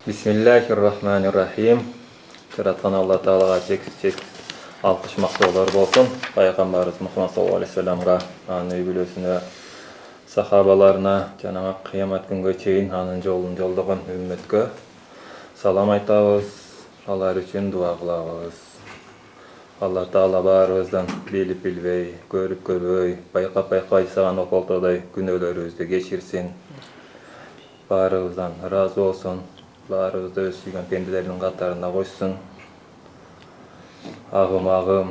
Bismillahirrahmanirrahim. Yaratgan Allah Taalaga çek alkış maktolar bolsun. Peygamberimiz Muhammed sallallahu aleyhi ve sellem'ga, anı ügülösüne, sahabalarına, jana kıyamet günge çeyin anın jolun joldagan ümmetke salam aytabız. Alар üçün dua kılabız. Allah Taala barыбыздан bilip bilbey, görüp görбөй, bayqap bayqaysagan okoltoday günöleribizди geçirsin. Barыбыздан razı olsun. Barыбызды өз сүйгөн пенделердин катарына койсун. Агым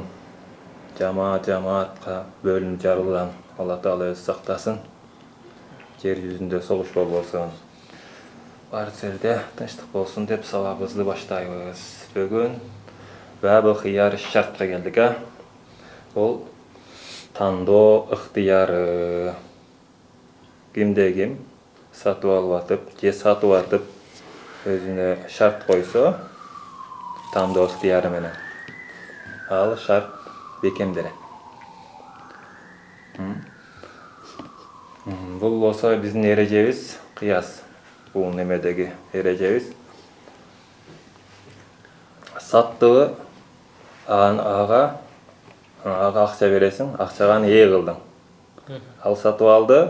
жамаатка бөлүнүп жарылган Алла Таала өзү сактасын. Жер жүзүндө согуш болбосун. Бар жерде тынчтык болсун деп сабагыбызды баштайбыз. Бүгүн бабы хыяр шартка келдик, Бул тандоо ыктыяры. Кимде ким сатып алып атып, же сатып атып өзүнө шарт койсо, тандоо ыктыяры менен ал шарт бекемделет. Бул болсо биздин эрежебиз, кыяс. Бул немедеги эрежебиз. Саттыбы ага акча бересиң, акчага ээ кылдың. Ал сатып алды,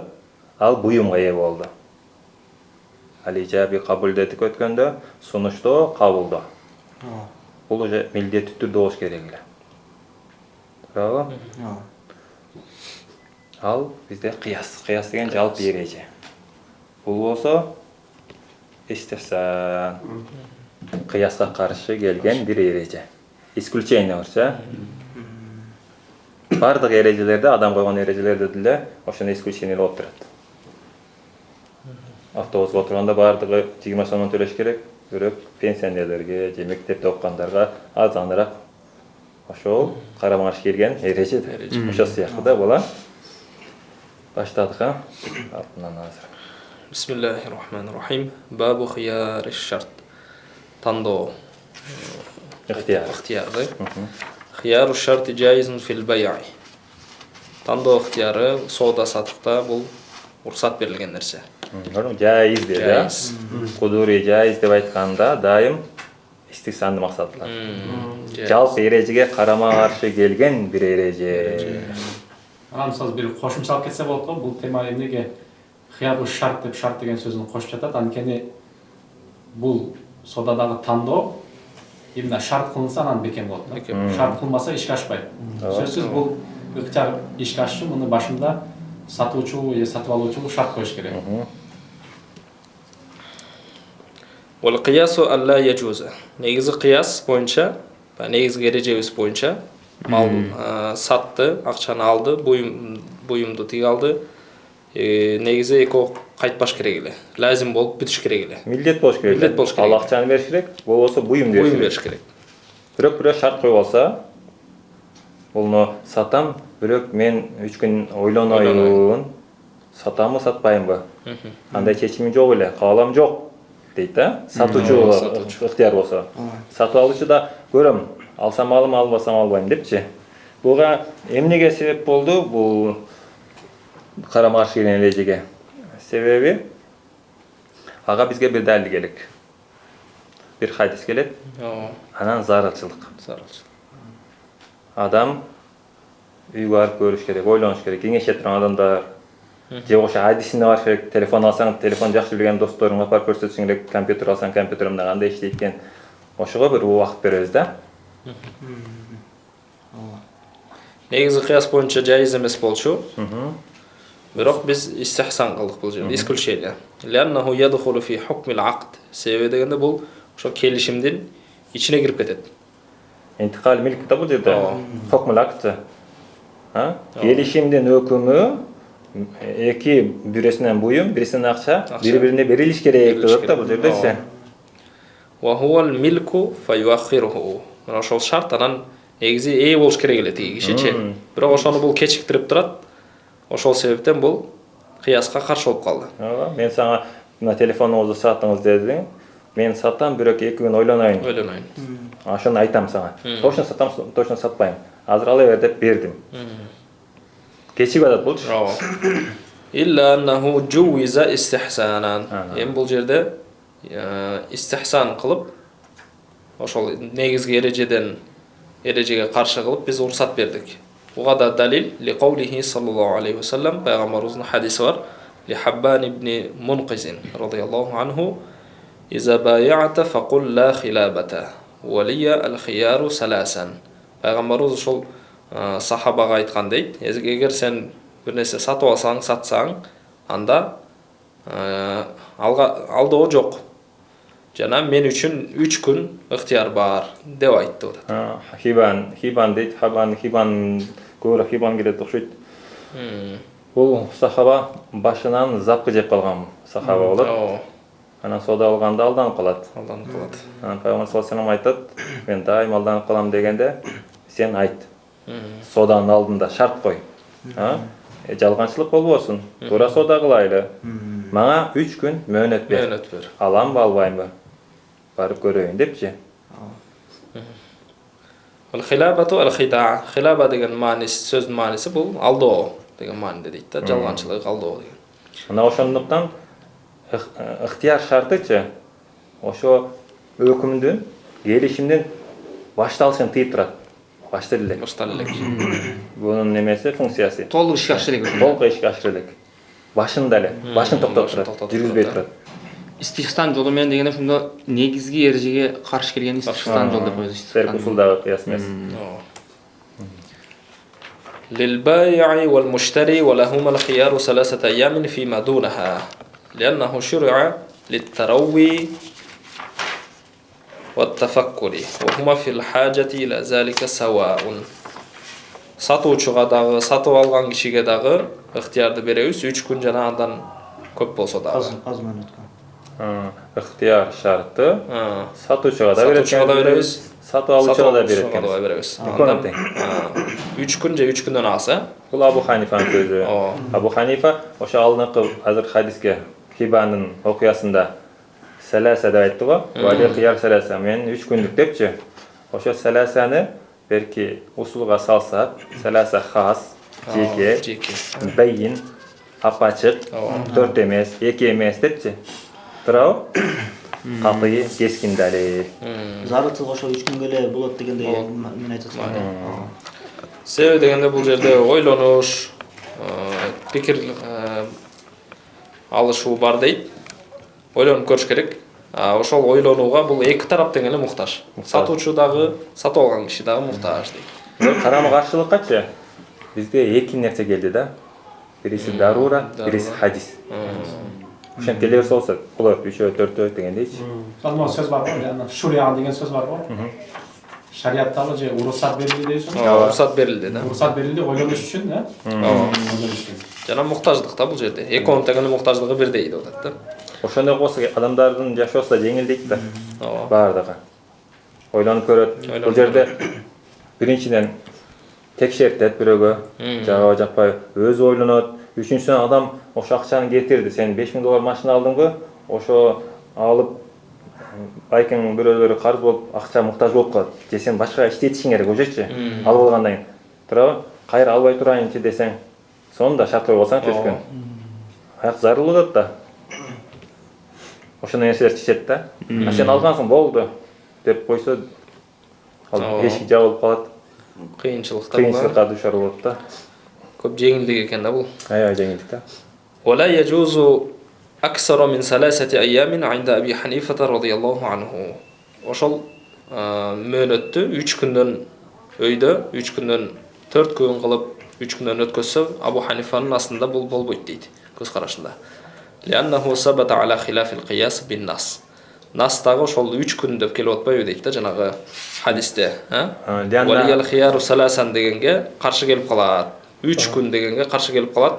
ал буюмга ээ болду. Ал ижаби кабулдетип өткөндө, сунуштоо кабылдоо. Бул уже милдеттүү түрдө болуш керек эле. Туурабы? Ал бизде кыяс. Кыяс деген жалпы эреже. Бул болсо истихсан. Кыяска каршы келген бир эреже. Исключение барчы. Бардык эрежелерде, адам койгон эрежелерде деле ошону исключение болуп турат. Автобуска отурганда бардыгы 20 сомдон төлөш керек. Бирок пенсионерлерге же мектепте окугандарга азаныраак ошол карама каршы келген эреже. Ошол сыяктуу да болот. Баштадык, алтынан азыр. Бисмиллахиррахманиррахим. Бабу хияр шарт. Тандоо. Ыктыяры. Хияр шарт жайызун фил бай'и. Тандоо ыктыяры соода сатыкта бул уруксат берилген нерсе. Жайыз деди. Кудури жайыз деп айтканда дайым истихсанды максатлар. Жалпы эрежеге карама каршы келген бир эреже. Анан мисалы бир кошумча алып кетсе болот го, бул тема эмнеге хыяру шарт деп шарт деген сөзүн кошуп жатат. Анткени бул содадагы тандоо именно шарт кылынса анан бекем болот. Шарт кылмаса ишке ашпайт. Сөзсүз бул ыктыяр ишке ашышы муну башында сатуучу же сатып алуучу шарт коюш керек. Wal qiyasu alla yajuza. Негизи кыяс боюнча, негизги эрежебиз боюнча мал сатты, акчаны алды, буюмду тиге алды. Негизи эко кайтпаш керек эле. Лазим болуп бүтүш керек эле. Милдет болуш керек. Милдет болуш керек. Ал акчаны бериш керек, болбосо буюм бериш керек. Бирок бирөө шарт коюп алса, буну сатам, бирок мен 3 күн ойлоноюн. Сатамбы, сатпаймбы? Андай чечимим жок эле, каалам жок дейт да. Сатуучу ыктыяр болсо. Сатып алуучу да көрөм, алсам алам, албасам албайм депчи. Буга эмнеге себеп болду бул карама каршы келген эрежеге? Себеби ага бизге бир далил келек. Бир хадис келет. Анан зарылчылык. Адам үйгө барып көрүш керек, ойлонуш керек, кеңешет турган адамдар. Же ошо адисине барыш керек, телефон алсаң, телефон жакшы билген досторуңа барып көрсөтүшүң керек, компьютер алсаң, компьютеримде кандай иштейт экен. Ошого бир убакыт беребиз да. Негизи кыяс боюнча жайыз эмес болчу. Бирок биз истихсан кылдык бул жерде, исключение. Ляннаху ядхулу фи хукмил акд. Себеби дегенде бул ошо келишимдин ичине кирип кетет. Интикал милк да бул жерде. Хукмул акд. Келишимдин өкүмү эки биресинен буюм, бирисинен акча, бири-бирине берилиш керек деп да бул жерде. Ва хувал милку фаюаххируху. Мына ошол шарт анан негизи ээ болуш керек эле тиги кишиче. Бирок ошону бул кечиктирип турат. Ошол себептен бул кыяска каршы болуп калды. Мен сага мына телефонуңузду сатыңыз дедиң. Мен сатам, бирок 2 күн ойлоноюн. Ошону айтам сага. Точно сатам, точно сатпайм. Азыр ала бер деп бердим. Кечип атат булчу. Illa annahu juwiza istihsanan. Бул жерде истихсан кылып, ошол негизги эрежеге каршы кылып биз уруксат бердик. Буга да далил лиқаулихи саллаллаху алейхи ва саллям, пайгамбарыбыздын хадиси бар. Ли Хаббан ибн Мунқизин радияллаху анху: "Иза бай'ата фақул ла хилабата, ва лия ал-хияру саласан." Пайгамбарыбыз ошол сахабага айткан дейт. Эгер сен бир нерсе сатып алсаң, сатсаң, анда алдоо жок. Жана мен үчүн 3 күн ыктыяр бар деп айтты да. Хибан дейт. Хибан көбүрөөк хибан келет окшойт. Бул сахаба башынан запкы жеп калган сахаба болот. Анан сода алганда алданып калат. Пайгамбар саллаллаху алейхи айтат: "Мен дайым алданып калам" дегенде, сен айт. Соданын алдында шарт кой. Жалганчылык болбосун. Туура сода кылайлы. Мага 3 күн мөөнөт бер. Аламбы, албаймбы? Барып көрөйүн депчи. Ал-хилабату ал-хида. Хилаба деген мааниси, сөздүн мааниси бул алдоо деген мааниде дейт да. Жалганчылык, алдоо деген. Ана ошондуктан ыктыяр шартычы ошо өкүмдүн, келишимдин башталышын тыйып турат. Башталып элек. Бунун немеси, функциясы. Толук ишке ашыр элек. Толук ишке ашыр элек. Башында эле, башын токтотуп турат, жүргүзбөй турат. Истихсан жолу менен дегенде ошондо негизги эрежеге каршы келген истихсан жол деп коебуз. Сер усулдагы кыяс эмес. للبائع والمشتري ولهما الخيار 3 أيام فيما دونها لأنه شرع للتروي والتفكر وهما في الحاجة إلى ذلك سواء. Сатуучуга дагы, сатып алган кишиге дагы ыктыярды беребиз, 3 күн жана андан көп болсо дагы. Аз мөөнөткө. Ыктыяр шарты сатуучуга да беребиз, сатып алуучуга да беребиз. Андан 3 күн же 3 күндөн аз. Бул Абу Ханифанын сөзү. Абу Ханифа ошо алдыңкы азыр хадиске Хибанын окуясында саласа деп айтты го. Вали хияр саласа, мен 3 күндүк депчи. Ошо саласаны берки усулга салсак, саласа хас, жеке, байин, апачык, 4 эмес, 2 эмес депчи. Турабы? Катый, кескин далил. Зарытсыз ошо 3 күнгө эле болот дегенде мен айтасың. Себеби дегенде бул жерде ойлонуш, пикир алышуу бар дейт. Ойлонуп көрүш керек. Ошол ойлонууга бул эки тараптын эле муктаж. Сатуучу дагы, сатып алган киши дагы муктаж дейт. Карама каршылыккачы бизде эки нерсе келди да. Бириси дарура, бириси хадис. Ошентип келе берсе болсо, болот 3-өө 4-өө дегендейчи. Ал сөз бар го, жана шурия деген сөз бар го. Шариаттагы же уруксат берилди дейсиң. Уруксат берилди да. Уруксат берилди ойлонуш үчүн, Жана муктаждык да бул жерде. Экөөнүн тең муктаждыгы бирдей деп атат да. Ошондой болсо адамдардын жашоосу да жеңилдейт да. Бардыгы. Ойлонуп көрөт. Бул жерде биринчиден текшертет бирөөгө, жагабы жакпайбы, өзү ойлонот. Үчүнчүсүнөн адам ошо акчаны кетирди. Сен $5000 машина алдыңбы? Ошо алып байкың бирөөлөрү карыз болуп акча муктаж болуп калат. Же сен башка иштетишиң керек ошочу. Алып алгандан кийин. Турабы? Кайра албай турайынчы десең, сонда шарт коюп алсаң чөчкөн. Аяк зарылып да. Ошондой нерселер чечет да. Сен алгансың болду деп койсо, ал эшик жабылып калат. Кыйынчылыкка душар болот да. Көп жеңилдик экен да бул. Аябай жеңилдик да. ولا يجوز أكثر من 3 أيام عند أبي حنيفة رضي الله عنه. Ошол мөөнөттү 3 күндөн өйдө, 3 күндөн 4 күн кылып, 3 күндөн өткөзсө, Абу Ханифанын астында бул болбойт дейт көз карашында. لأنه ثبت على خلاف القياس بالنص. Настагы ошол 3 күн деп келип атпайбы дейт да жанагы хадисте, Валиял хияру саласан дегенге каршы келип калат. 3 күн дегенге каршы келип калат.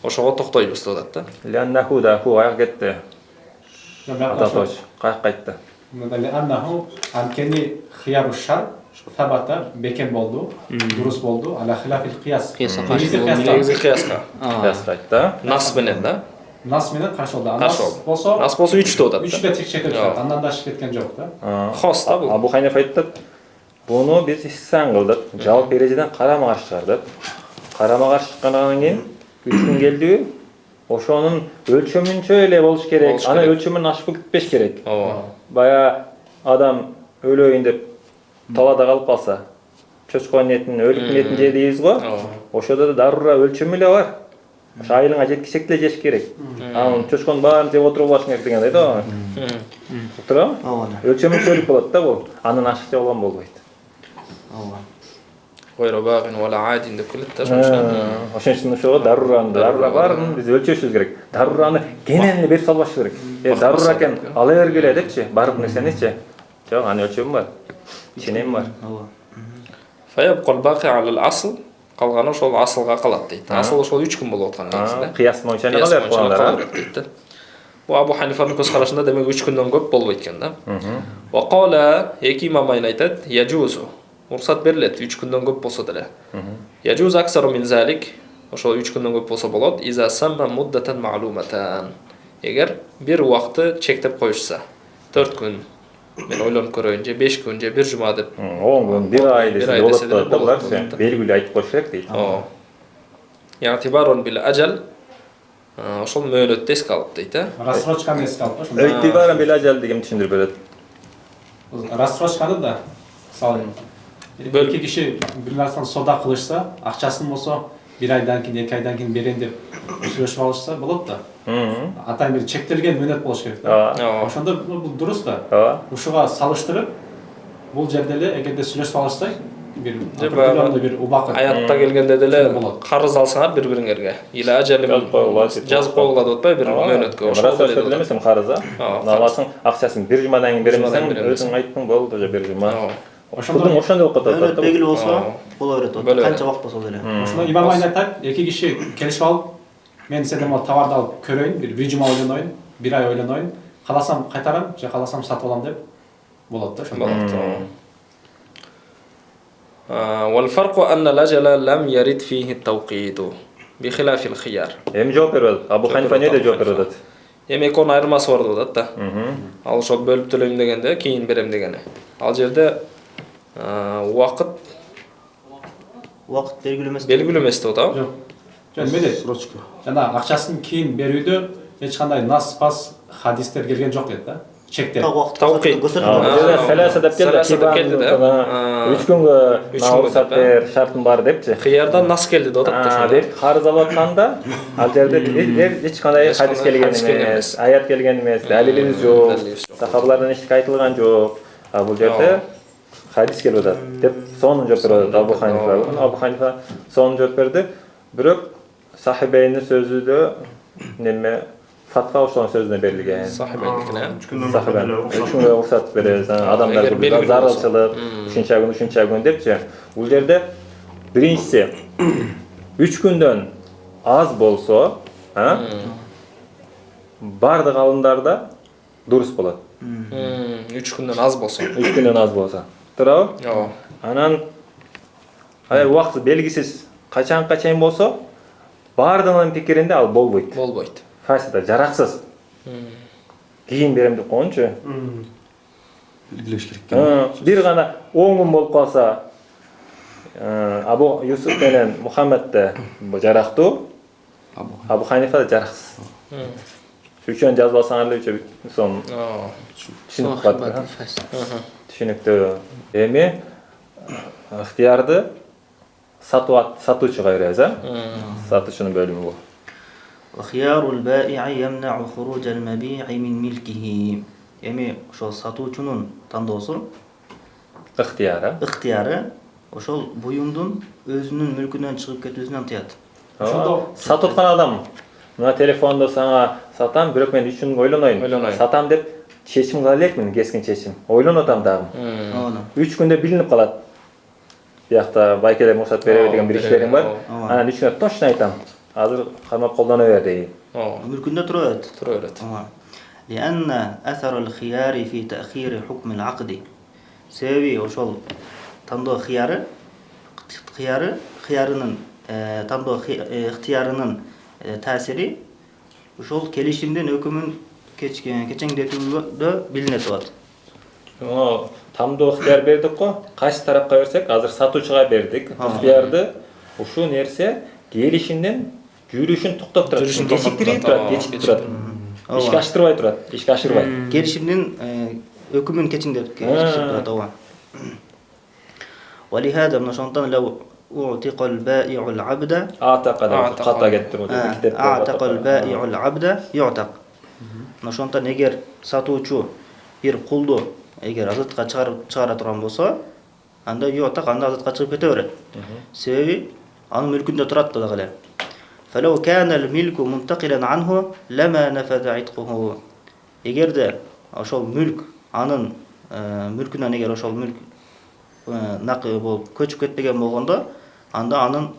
Ошого токтойбуз деп атат да. Ляннаху да ху аяк кетти. Ататош кайтты. Ляннаху анкени хияру шар табата бекен болду, дурус болду, ала хилафил кияс. Негизи кияска. Кияс айтты. Нас менен да. Нас менен каршы болду. Нас болсо 3 деп атат. 3 да текшетип жатат. Андан да ашып кеткен жок да. Хос да бул. Абу Ханифа айтат, буну биз истихсан кылдык, жалпы эрежеден карама каршы чыгардык. Карама каршы чыккандан кийин 3 күн келдиби? ошонун өлчөмүнчө эле болуш керек. Болуш Ана керек. өлчөмүнөн ашып кетпеш керек. Ооба. Бая адам өлөйүн деп талаада калып калса, чочконун этин, өлүктүн этин же дейбиз го. Ошодо да дарура өлчөмү эле бар. Ошо айылыңа жеткичек эле жеш керек. Анын чочконун баарын жеп отуруп алышың керек деген да. Туурабы? Ооба. Өлчөмүнчөлүк болот да бул. Андан ашыкча болгон болбойт. Ооба. Гойро багин вала адин деп келет да ошончо. Ошон үчүн ошого дарура баарын биз өлчөшүбүз керек. Дарураны кенен эле берип салбаш керек. Дарура экен, ала бергиле депчи, бардык нерсеничи. Жок, анын өлчөмү бар. Ченем бар. Ооба. Фаябкал бақи алал асл, калганы ошол асылга калат дейт. Асыл ошол 3 күн болуп аткан негизинде. Кыяс боюнча эмне калат калгандар? дейт. Бу Абу Ханифанын көз карашында демек 3 күндөн көп болбойт экен да. Ва кала эки имам айтат, яжузу. Урсат берилет 3 күндөн көп болсо деле. Яжуз аксару мин залик. Ошол 3 күндөн көп болсо болот. Иза самма муддатан ма'луматан. Эгер бир убакты чектеп коюшса, 4 күн мен ойлонуп көрөйүн же 5 күн же 1 жума деп 10 күн, 1 ай десе болот да, булар белгилүү айтып коюш керек дейт. Я'тибарун бил ажал. Ошол мөөнөттү эске алып дейт, Рассрочканы эске алып ошондо. Өйтүбаран бел ажал деген түшүндүрүп берет. Рассрочканы да мисалы эки киши бир нерсени сода кылышса, акчасын болсо 1 айдан кийин, 2 айдан кийин берем деп сүйлөшүп алышса болот да. Атайын бир чектелген мөөнөт болуш керек да. Ошондо бул дурус да. Ушуга салыштырып, бул жерде эле эгерде сүйлөшүп алышсак, бир бир убакыт аятта келгенде деле карыз алсаңар бири-бириңерге. Или ажалым жазып койгула деп атпайбы бир мөөнөткө. Ошол эле эмес карыза. Аласың, акчасын 1 жумадан кийин беремсең, өзүң айттың болду же 1 жума. Ошондо ошондой болуп катат. Мөөнөт белгилүү болсо, боло берет. Канча убакыт болсо деле. Ошондо имам айтат, эки киши келишип алып, мен сенден могу товарды алып көрөйүн, бир жума ойлоноюн, 1 ай ойлоноюн, кааласам кайтарам, же кааласам сатып алам деп болот да ошондо. والفرق أن الأجل لم يرد فيه التوقيت بخلاف الخيار. Эми жооп берет. Абу Ханифа эмне жооп берет? Эми экөөнүн айырмасы бар деп атат да. Ал ошо бөлүп төлөйм дегенде, кийин берем дегени. Ал жерде убакыт белгилүү эмес. Белгилүү эмес деп атабы? Жок. Жөн эмеде? Срочка. Жана акчасын кийин берүүдө эч кандай нас пас хадистер келген жок дейт да. Чектер. Тавкит. Саласа деп келди да. 3 күнгө уруксат бер, шартым бар депчи. Кыярдан нас келди деп атат да. Деп карыз алып атканда ал жерде эч кандай хадис келген эмес, аят келген эмес, далилибиз жок, сахабалардан эч айтылган жок. А бул жерде хадис келип атат деп сонун жооп берет Абу Ханифа. Абу Ханифа сонун жооп берди. Бирок сахибейнин сөзүдө неме фатва ошонун сөзүнө берилген. Сахибейникине. 3 күнгө уруксат беребиз. Адамдар зарылчылык, ушунча күн депчи. Бул жерде биринчиси 3 күндөн аз болсо, бардык алымдарда дурус болот. 3 күндөн аз болсо. 3 күндөн аз болсо. Туурабы? Ооба. Анан убакыты белгисиз качанга чейин болсо, бардыгынын пикиринде ал болбойт. Болбойт. Фасида жараксыз. Кийин берем деп койгончу. Белгилеш керек. Бир гана 10 күн болуп калса, Абу Юсуф менен Мухаммедде жарактуу, Абу Ханифа да жараксыз. Үчөн жазып алсаңар эле сон. Түшүнүктүү. Эми ыктыярды сатуучуга беребиз, сатуучунун бөлүмү бул. وخيار البائع يمنع خروج المبيع من ملكه. Эми ошол сатуучунун тандоосу, ыктыяры ошол буюмдун өзүнүн мүлкүнөн чыгып кетүүсүнөн тыят. Ошондо сатып аткан адам мына телефондо сага сатам, бирок мен 3 күн ойлоноюн. Сатам деп чечим кыла элекмин, кескин чечим. Ойлонуп атам дагы. 3 күндө билинип калат. Биякта байкелер уруксат береби деген бир иштериң бар. Анан 3 күндө точно айтам. Азыр кармап колдоно бер дейт. Мүлкүндө тура берет. لأن أثر الخيار في تأخير حكم العقد. Себеби ошол тандоо кыярынын тандоо ыктыярынын таасири ошол келишимдин өкүмүн кечеңдетүүдө билине турат. Тандоо ыктыяр бердик го, кайсы тарапка берсек, азыр сатуучуга бердик. Ыктыярды ушу нерсе келишимден жүрүшүн токтоп турат. Жүрүшүн Кечиктирип токтоп турат, турат, кечиктирип турат. Ооба. Ишке аштырбай турат, ишке ашырбай. Келишимдин өкүмүн кечиңдеп турат. Ооба. ولهذا من ошондон لو أعتق البائع العبد Атакада ката кетти бул китепте. أعتق البائع العبد يعتق. Ошондон эгер сатуучу бир кулду эгер азатка чыгара турган болсо, анда юатак анда азатка чыгып кете берет. Себеби анын мүлкүндө турат да дагы эле. فلو كان الملك منتقلا عنه لما نفذ عتقه. Эгерде ошол мүлк анын мүлкүнөн эгер ошол мүлк накы болуп көчүп кетпеген болгондо, анда анын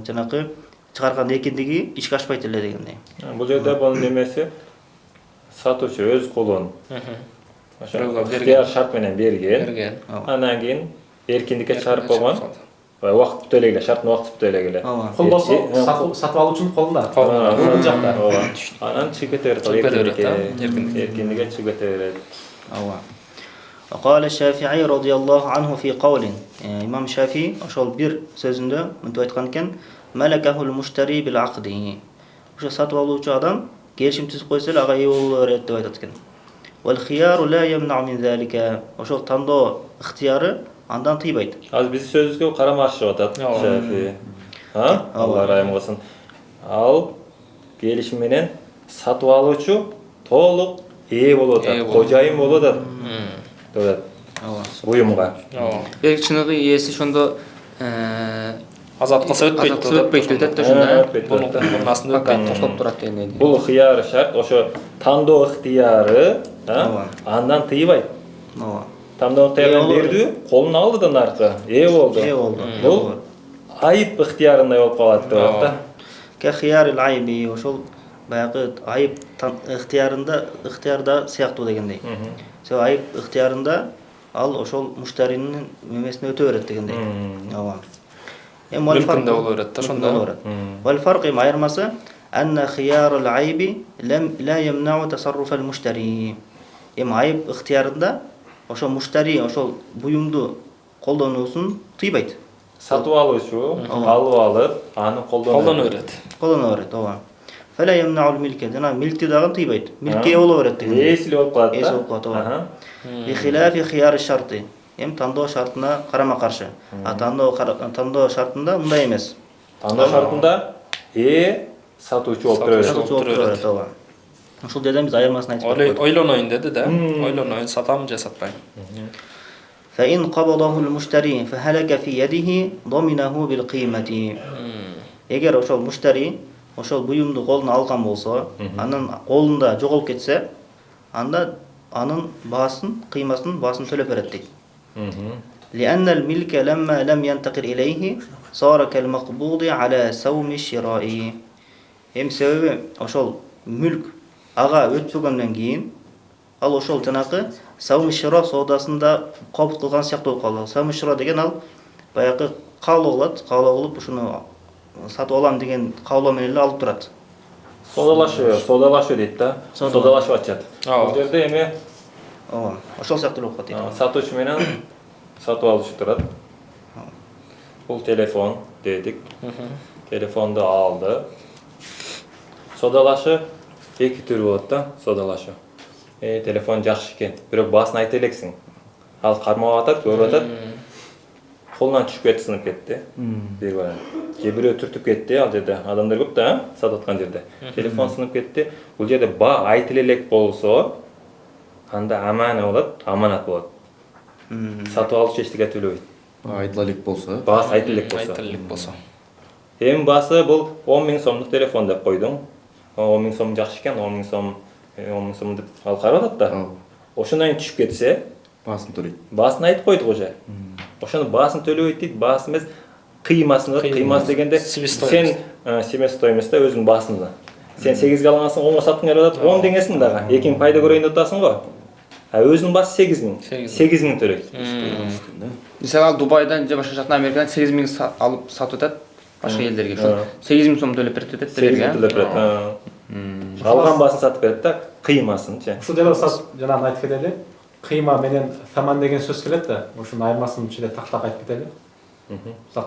жанакы чыгарган эркиндиги ишке ашпайт эле дегендей. Бул жерде бунун немеси сатуучу өз колун Бирөөгө ыктыяр шарт менен берген. берген. Андан кийин эркиндикке чыгарып койгон. Убакыт бүтө эле, шарттын убакыты бүтө эле. Ооба. Кол болсо сатып алуучунун колунда. Бул жакта. Анан чыгып кете берет. Чыгып кете берет, Эркиндикке чыгып кете берет. ооба. وقال الشافعي رضي الله عنه في قول имам Шафи ошол бир сөзүндө мынтип айткан экен: ملكه المشتري بالعقد. Ошо сатып алуучу адам келишим түзүп койсо эле ага ээ боло берет деп айтат экен. والخيار لا يمنع من ذلك. Ошол тандоо ыктыяры андан тыйбайт. Азыр биздин сөзүбүзгө карама ашып атат Шафи. Алла райым кылсын. Ал келишим менен сатып алуучу толук ээ болуп атат, кожайын болуп атат. Деп буюмга. Бек чыныгы ээси ошондо Азат кылса өтпөйт. өтпөйт деп атат ошондо. Бунун астында өтпөйт. Токтоп турат дегендей. Бул хыяры шарт, ошо тандоо ыктыяры андан тыйбайт. Ооба. Тандоо ыктыярын берди, колун алды да наркы, ээ болду. Бул айып ыктыярындай болуп калат деп атат да. Кахияр алайби ошол баягы айып ыктыярда сыяктуу дегендей. Себеби айып ыктыярында ал ошол муштаринин немесине өтө берет дегендей. Ооба. Мүлкүндө боло берет да ошондо. Вал фарк айырмасы анна хияр алайби ла ямнау тасарруф al-mushtari. Айып ыктыярында ошо муштари ошол буюмду колдонуусун тыйбайт. Сатып алуучу алып, аны колдоно берет. Ооба. Фала ямнау al-milk. Жана милкти дагы тыйбайт. Милкке боло берет деген. Эсили болуп калат да. Эси болуп калат, ооба. Би хилафи хияр шарты. Тандоо шартына карама каршы. Тандоо шартында мындай эмес. Тандоо шартында сатуучу болуп берет. Ооба. Ошол жерден биз айырмасын айтып койдук. Ойлоноюн деди да. Ойлоноюн, сатам же сатпайм. فإن قبضه المشتري فهلك في يده ضمنه بالقيمة. Эгер ошол муштари ошол буюмду колуна алган болсо, анын колунда жоголуп кетсе, анда анын кыймасын төлөп берет дейт. لأن الملك لما لم ينتقل إليه صار كالمقبوض على سوم الشراء. Себеби ошол мүлк ага өтпөгөндөн кийин ал ошол жанакы саум шира соодасында кабыл кылган сыяктуу болуп калды. Саум шира деген ал баягы каалоо кылат, каалоо кылып ушуну сатып алам деген каалоо менен эле алып турат. Содалашуу дейт да. Содалашып атышат. Бул жерде эме Ооба, ошол сыяктуу болуп калат дейт. Сатуучу менен сатып алуучу турат. Бул телефон дедик. Телефонду алды. Содалашы эки түрү болот да, содалашы. Телефон жакшы экен, бирок баасын айта элексиң. Ал кармап атат, көрүп атат. Колунан түшүп кетти, сынып кетти. Бир бара. Же бирөө түртүп кетти, ал жерде адамдар көп да, сатып аткан жерде. Телефон сынып кетти. Бул жерде баа айтыла элек болсо, анда аманат болот. Сатып алуучу эчтеке төлөбөйт. Айтыла элек болсо. Баасы айтыла элек болсо. Эми баасы бул 10 000 сомдук телефон деп койдуң. 10 000 сом жакшы экен, 10 000 сом деп ал карап атат да. Ошондон кийин түшүп кетсе, Баасын төлөйт. Баасын айтып койдук уже. Ошону баасын төлөбөйт дейт, баасы эмес, кыймасын. Кыймасы дегенде сен себестоимость да өзүнүн баасында. Сен 8ге алгансың, 10га саткың келип атат, 10 деңесиң дагы. 2000 пайда көрөйүн деп атасың го. Өзүнүн баасы 8000. 8000 төлөйт. Мисалы Дубайдан же башка жактан Америкадан 8000 алып сатып атат башка элдерге. Ошо 8000 сом төлөп берет деп берет. Алган баасын сатып берет да, кыймасынчы. Ушул жерде жанагы айтып кетели. Кыйма менен саман деген сөз келет да, ошонун айырмасын ичинде тактап айтып кетели.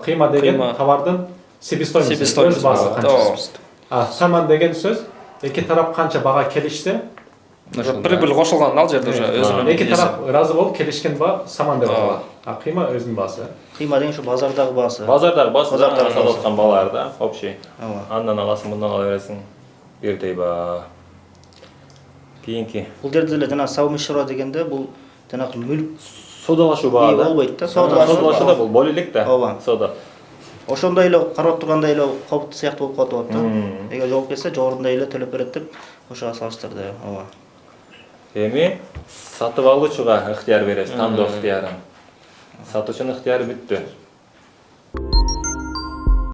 Кыйма деген товардын себестоимость Себестоимость өз басы болады. қанша. А саман деген сөз эки тарап канча бага келишсе, Прибыль кошулган ал жерде уже өзүнүн. эки тарап ыраазы болуп келишкен баа саман деп аталат. А кыйма өзүнүн баасы. Кыйма деген ушу базардагы баасы. Базардар басы Базардағы сатып аткан балар да, общий. Ооба. Андан аласың, мындан ала бересиң. Бирдей ба. Кийинки Бул жерде деле жана саумишро дегенде бул жанагы мүлк содалашуу баа да. болбойт да. Содалашуу да бул болелик да. Ооба. Сода. Ошондой эле карап тургандай эле кооптуу сыяктуу болуп калат да. Эгер жооп келсе жогорундай эле төлөп берет деп ошого салыштырды. Ооба. Эми сатып алуучуга ыктыяр беребиз, тандоо ыктыярын. Сатуучунун ыктыяры бүттү.